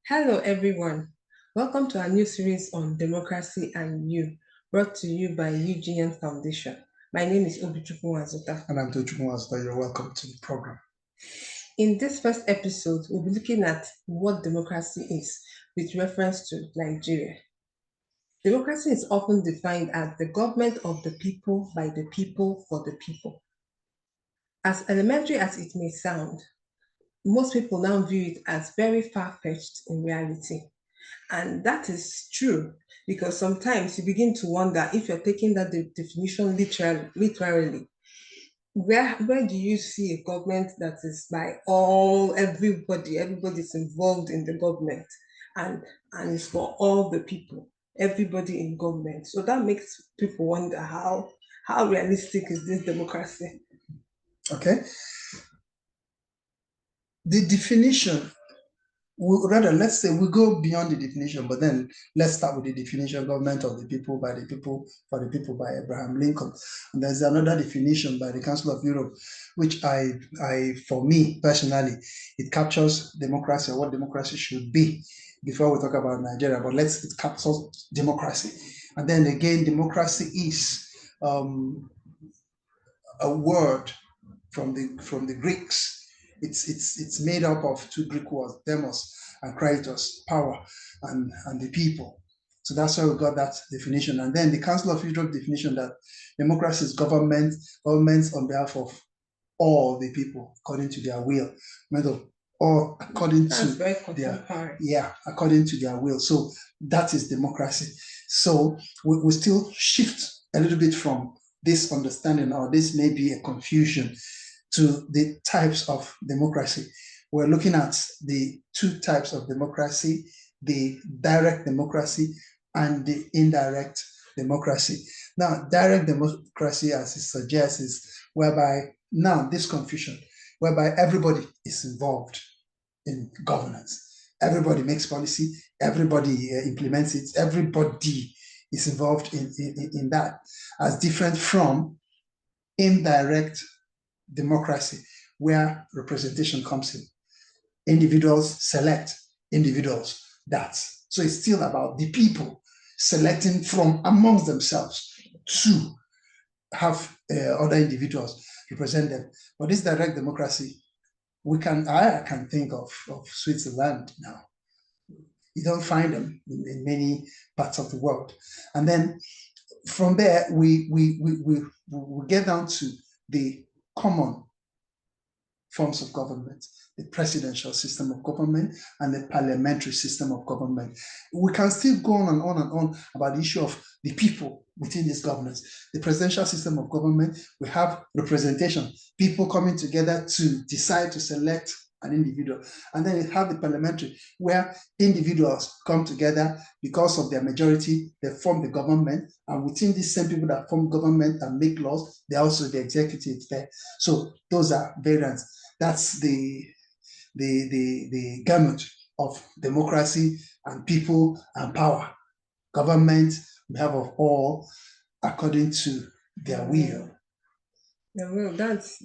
Hello, everyone. Welcome to our new series on democracy and you, brought to you by UGN Foundation. My name is Tochukwu Nwazota. And I'm Tochukwu Nwazota. You're welcome to the program. In this first episode, we'll be looking at what democracy is with reference to Nigeria. Democracy is often defined as the government of the people, by the people, for the people. As elementary as it may sound, most people now view it as very far-fetched in reality. And that is true because sometimes you begin to wonder if you're taking that definition literally. Where do you see a government that is by everybody's involved in the government and it's for all the people, everybody in government. So that makes people wonder how realistic is this democracy? Okay. The definition, let's say we go beyond the definition, but then let's start with the definition: government of the people, by the people, for the people, by Abraham Lincoln. And there's another definition by the Council of Europe, which for me personally, it captures democracy, or what democracy should be, before we talk about Nigeria. But it captures democracy. And then again, democracy is a word from the Greeks. It's made up of two Greek words, demos and kratos, power and the people. So that's why we got that definition. And then the Council of Europe definition that democracy is governments on behalf of all the people according to their will, or according to according to their will. So that is democracy. So we still shift a little bit from this understanding, or this may be a confusion, to the types of democracy. We're looking at the two types of democracy: the direct democracy and the indirect democracy. Now, direct democracy, as it suggests, is whereby everybody is involved in governance. Everybody makes policy, everybody implements it, everybody is involved in that, as different from indirect democracy, where representation comes in. Individuals select individuals. So it's still about the people selecting from amongst themselves to have other individuals represent them. But this direct democracy, I can think of Switzerland now. You don't find them in many parts of the world. And then from there, we get down to the common forms of government: the presidential system of government and the parliamentary system of government. We can still go on and on and on about the issue of the people within this governance. The presidential system of government, we have representation, people coming together to decide to select an individual. And then you have the parliamentary, where individuals come together because of their majority, they form the government, and within these same people that form government and make laws, they're also the executive there. So those are variants. That's the gamut of democracy and people and power. Government, we have of all according to their will. Yeah, well, that's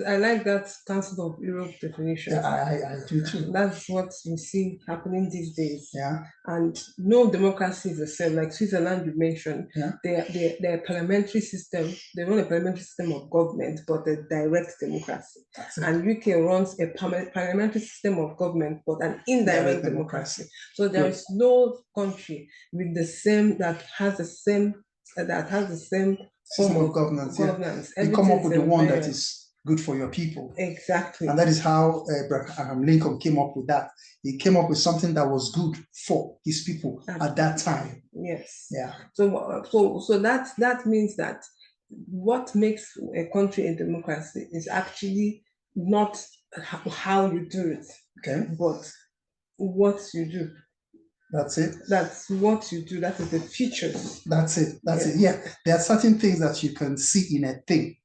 I like that Council of Europe definition. Yeah, I do too. That's what we see happening these days. Yeah. And no democracy is the same. Like Switzerland, you mentioned, yeah. Their parliamentary system, they run a parliamentary system of government, but a direct democracy. And UK runs a parliamentary system of government, but an indirect democracy. So there is no country with that has the same form of governance. Yeah. You come up with the one that is good for your people. Exactly. And that is how Abraham Lincoln came up with that. He came up with something that was good for his people at that time. Yes. Yeah. So that means that what makes a country a democracy is actually not how you do it, okay, but what you do. That's it. That's what you do. That is the features. That's it. Yeah. There are certain things that you can see in a thing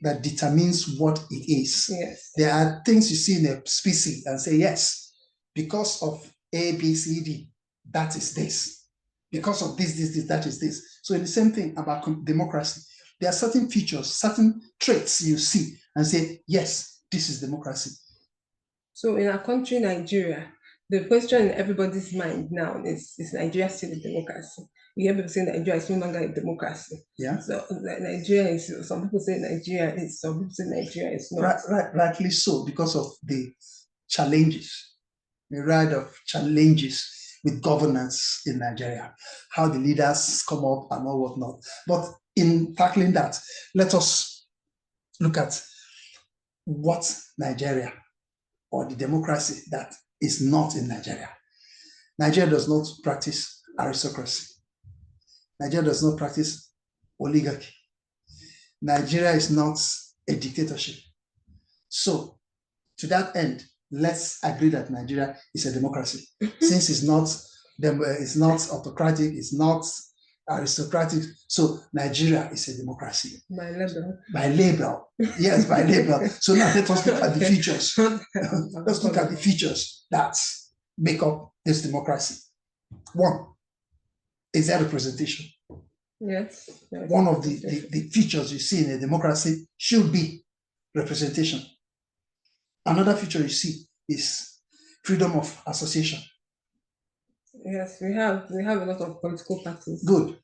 that determines what it is. Yes. There are things you see in a species and say, yes, because of A, B, C, D, that is this. Because of this, that is this. So in the same thing about democracy, there are certain features, certain traits you see and say, yes, this is democracy. So in our country, Nigeria, The question in everybody's mind now is Nigeria still a democracy? You hear people saying Nigeria is no longer a democracy. Yeah. So Nigeria is, some people say Nigeria is, some people say Nigeria is not. Rightly so, because of the challenges, the ride of challenges with governance in Nigeria, how the leaders come up and all whatnot. But in tackling that, let us look at what Nigeria or the democracy that is not in Nigeria. Nigeria does not practice aristocracy. Nigeria does not practice oligarchy. Nigeria is not a dictatorship. So, to that end, let's agree that Nigeria is a democracy, since it's not autocratic, it's not aristocratic. So Nigeria is a democracy. By label. By label. Yes, by label. So now let us look at the features. Let's look at the features that make up this democracy. One, is there representation? Yes. One of the features you see in a democracy should be representation. Another feature you see is freedom of association. Yes, we have a lot of political parties. Good.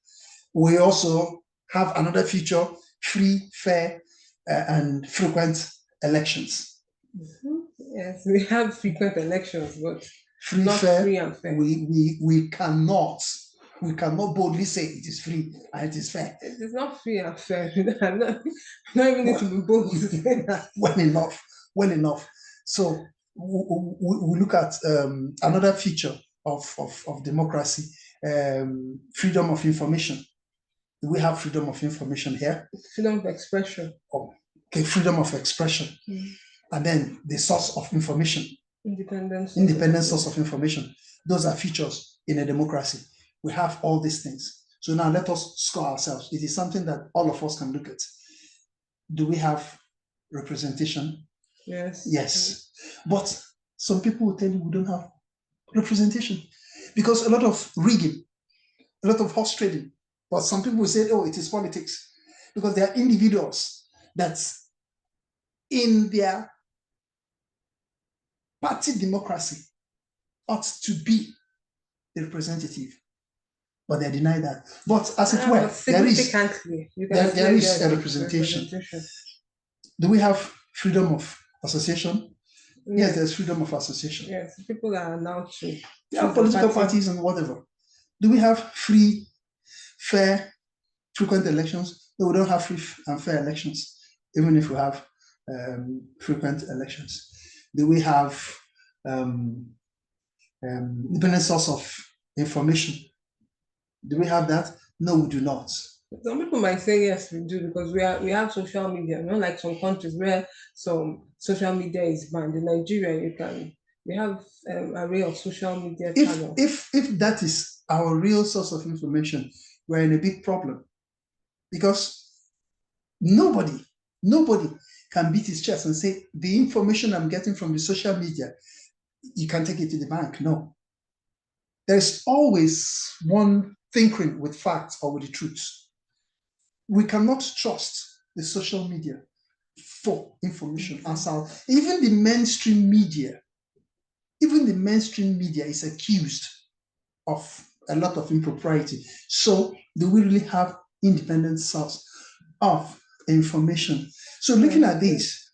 We also have another feature: free, fair, and frequent elections. Yes, we have frequent elections, but not fair, free and fair. We cannot boldly say it is free and it is fair. It is not free and fair. I'm not even need to be bold to say that. Well enough. So we look at another feature of democracy, freedom of information. Do we have freedom of information here? Freedom of expression. Okay, freedom of expression. And then the source of information. Independent source of information. Those are features in a democracy. We have all these things. So now let us score ourselves. It is something that all of us can look at. Do we have representation? Yes. Yes. But some people will tell you we don't have representation because a lot of rigging, a lot of horse trading. But some people will say, oh, it is politics, because there are individuals that in their party democracy ought to be the representative, but they deny that. But as it were, there is a representation. Do we have freedom of association? Yes, there's freedom of association. Yes, people are now to. There are political parties and whatever. Do we have free, fair, frequent elections? No, we don't have free and fair elections, even if we have frequent elections. Do we have independent source of information? Do we have that? No, we do not. Some people might say yes, we do, because we have social media. Not like some countries where some social media is banned. In Nigeria, we have an array of social media channels. If that is our real source of information, we're in a big problem, because nobody can beat his chest and say the information I'm getting from the social media, you can take it to the bank. No. There's always one tinkering with facts or with the truth. We cannot trust the social media for information ourselves. Even the mainstream media is accused of a lot of impropriety. So do we really have independent source of information? So looking at this,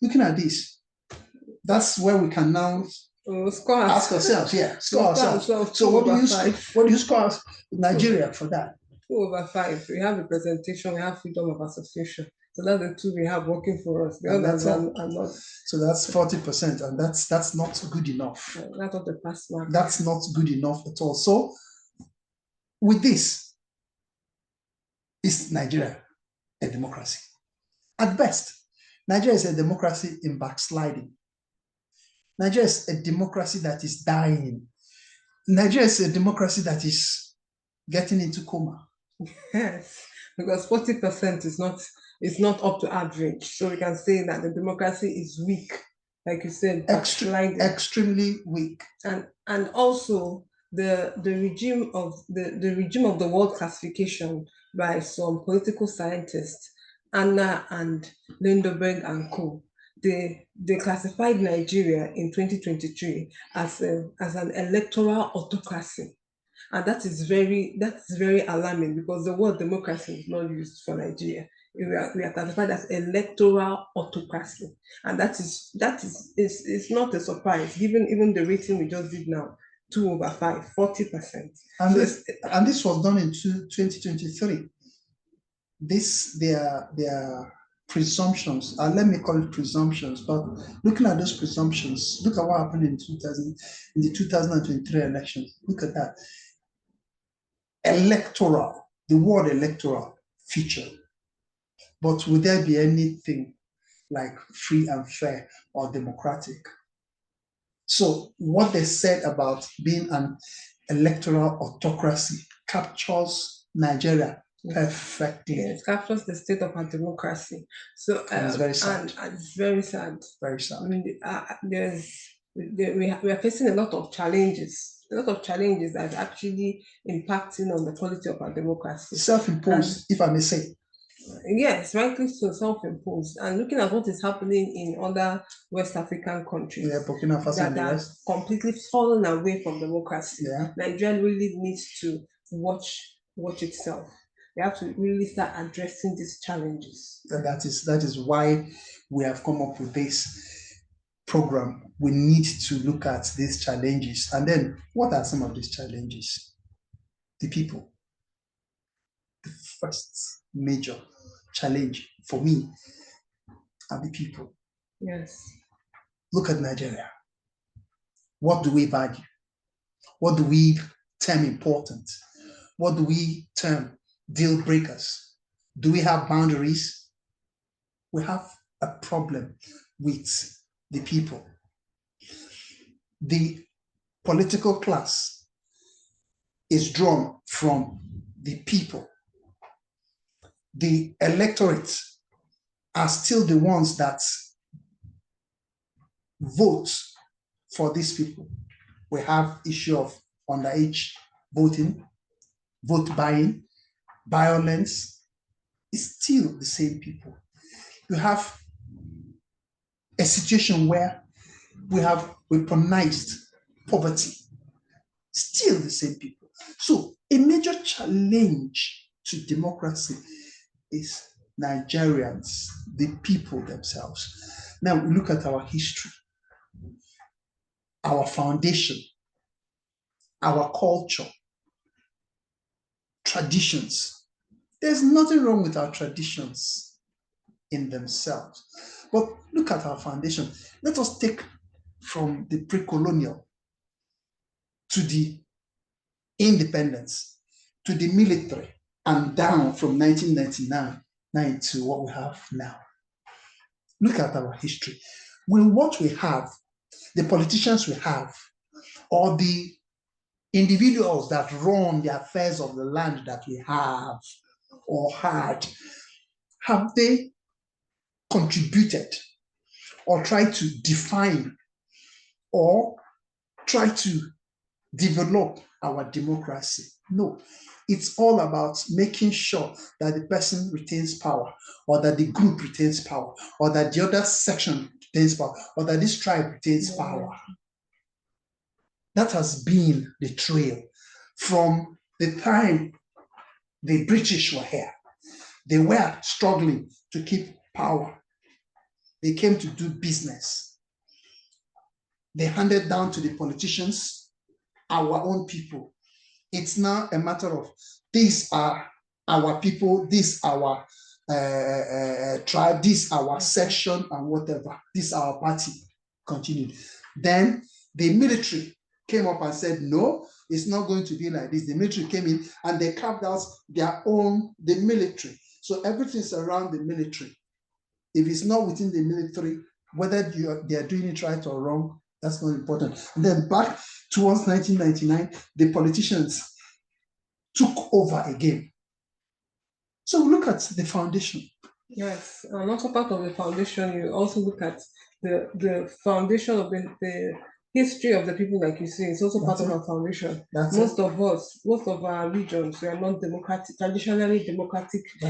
that's where we can now ask ourselves, score ourselves. So what do you score Nigeria for that? 2/5. We have representation, we have freedom of association. So that's the two we have working for us. The others are not. So that's 40%, and that's not good enough. That's not the pass mark. That's not good enough at all. So with this, is Nigeria a democracy? At best, Nigeria is a democracy in backsliding. Nigeria is a democracy that is dying. Nigeria is a democracy that is getting into coma. Yes, because 40% is not up to average. So we can say that the democracy is weak, like you said, extremely weak. And also the regime of the world classification by some political scientists, Anna and Lindeberg and co. they classified Nigeria in 2023 as an electoral autocracy. And that's very alarming because the word democracy is not used for Nigeria. We are classified as electoral autocracy. And is not a surprise, given even the rating we just did now, 2/5, 40%. And So this was done in 2023. Their presumptions, let me call it presumptions, but looking at those presumptions, look at what happened in the 2023 elections. Look at that. Electoral, the word electoral featured. But would there be anything like free and fair or democratic? So what they said about being an electoral autocracy captures Nigeria perfectly. It captures the state of our democracy. So and it's very sad. And it's very sad. Very sad. I mean, we are facing a lot of challenges. A lot of challenges that are actually impacting on the quality of our democracy. Self-imposed, if I may say. Yes, rightly so, self-imposed. And looking at what is happening in other West African countries Burkina Faso and the that are rest. completely fallen away from democracy, Yeah. Nigeria really needs to watch itself. We have to really start addressing these challenges. And that is why we have come up with this program. We need to look at these challenges. And then, what are some of these challenges? The people. The first major challenge for me are the people. Yes. Look at Nigeria. What do we value? What do we term important? What do we term deal breakers? Do we have boundaries? We have a problem with the people. The political class is drawn from the people. The electorate are still the ones that vote for these people. We have issue of underage voting, vote buying, violence. It's still the same people. You have a situation where we have weaponized poverty, still the same people. So a major challenge to democracy is Nigerians, the people themselves. Now we look at our history, our foundation, our culture, traditions. There's nothing wrong with our traditions in themselves. But look at our foundation. Let us take from the pre-colonial to the independence, to the military, and down from 1999 to what we have now. Look at our history. Will what we have, the politicians we have, or the individuals that run the affairs of the land that we have or had, have they contributed or tried to define or try to develop our democracy? No. It's all about making sure that the person retains power, or that the group retains power, or that the other section retains power, or that this tribe retains power. That has been the trail from the time the British were here. They were struggling to keep power. They came to do business. They handed down to the politicians our own people. It's now a matter of, these are our people, this our tribe, this our section, and whatever. This our party. Continued. Then the military came up and said, no, it's not going to be like this. The military came in and they carved out the military. So everything's around the military. If it's not within the military, whether they are doing it right or wrong, that's not important. And then back towards 1999, the politicians took over again. So look at the foundation. Yes, and also part of the foundation, you also look at the foundation of the history of the people, like you say, is also part of our foundation. Most of our regions, we are not democratic, traditionally democratic in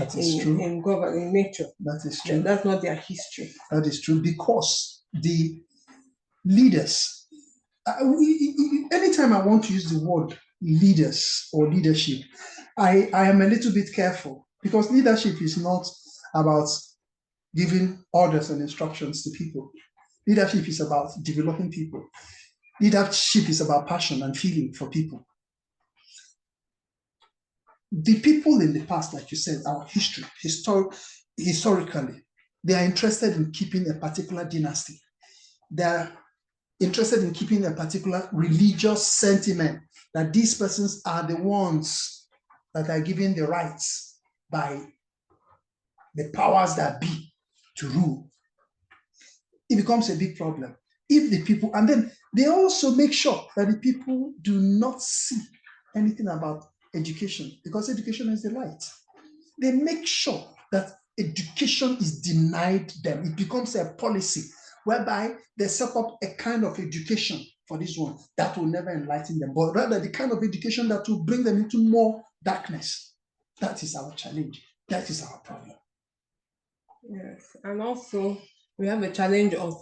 nature. That is true. That's not their history. That is true, because the leaders, anytime I want to use the word leaders or leadership, I am a little bit careful, because leadership is not about giving orders and instructions to people. Leadership is about developing people. Leadership is about passion and feeling for people. The people in the past, like you said, our history, historically, they are interested in keeping a particular dynasty. They're interested in keeping a particular religious sentiment, that these persons are the ones that are given the rights by the powers that be to rule. It becomes a big problem if the people, and then they also make sure that the people do not see anything about education, because education is the light. They make sure that education is denied them. It becomes a policy whereby they set up a kind of education for this one that will never enlighten them, but rather the kind of education that will bring them into more darkness. That is our challenge. That is our problem. Yes, and also we have a challenge of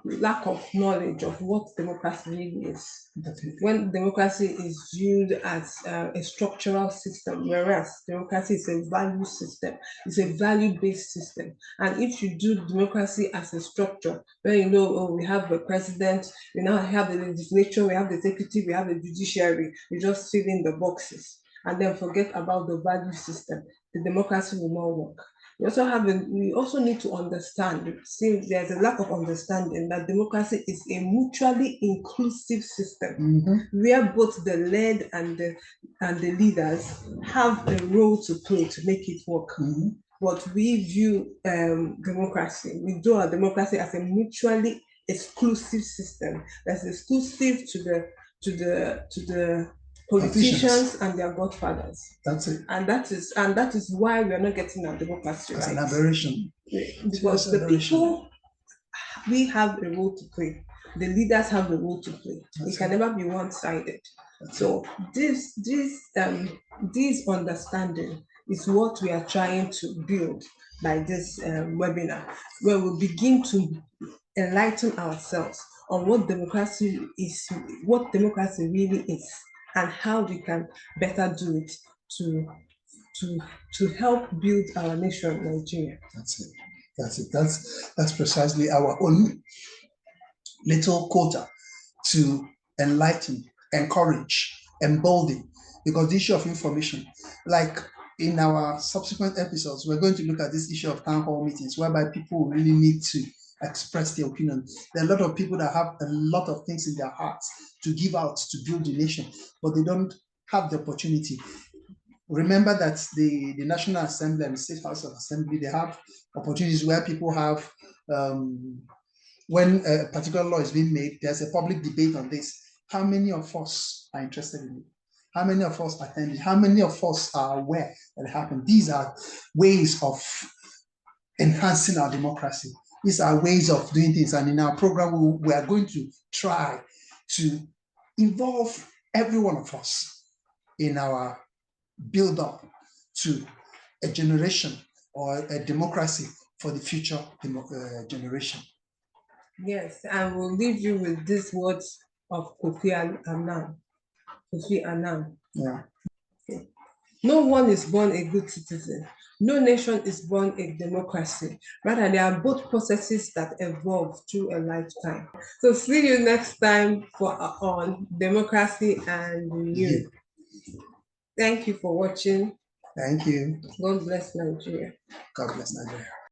lack of knowledge of what democracy really is. Definitely. When democracy is viewed as a structural system, whereas democracy is a value system, it's a value-based system. And if you do democracy as a structure, where we have the president, we now have the legislature, we have the executive, we have the judiciary, we just fill in the boxes and then forget about the value system, the democracy will not work. We also need to understand, since there's a lack of understanding, that democracy is a mutually inclusive system where both the led and the leaders have a role to play to make it work. But we view we do our democracy as a mutually exclusive system that's exclusive to the politicians and their godfathers. That's it. And that is why we are not getting our democracy right. It's an aberration. Because the people, we have a role to play. The leaders have a role to play. It can never be one-sided. So this understanding is what we are trying to build by this webinar, where we begin to enlighten ourselves on what democracy really is, and how we can better do it to help build our nation, Nigeria. That's it. That's precisely our own little quota to enlighten, encourage, embolden, because the issue of information, like in our subsequent episodes, we're going to look at this issue of town hall meetings, whereby people really need to express their opinion. There are a lot of people that have a lot of things in their hearts to give out to build the nation, but they don't have the opportunity. Remember that the National Assembly and the State House of Assembly, they have opportunities where people have, when a particular law is being made, there's a public debate on this. How many of us are interested in it? How many of us attend it? How many of us are aware that it happened? These are ways of enhancing our democracy. These are ways of doing things. And in our program, we are going to try to involve every one of us in our build up to a generation or a democracy for the future generation. Yes, and we'll leave you with these words of Kofi Annan. Yeah. Okay. No one is born a good citizen. No nation is born a democracy. Rather, they are both processes that evolve through a lifetime. So see you next time on Democracy and You. Thank you for watching. Thank you. God bless Nigeria. God bless Nigeria.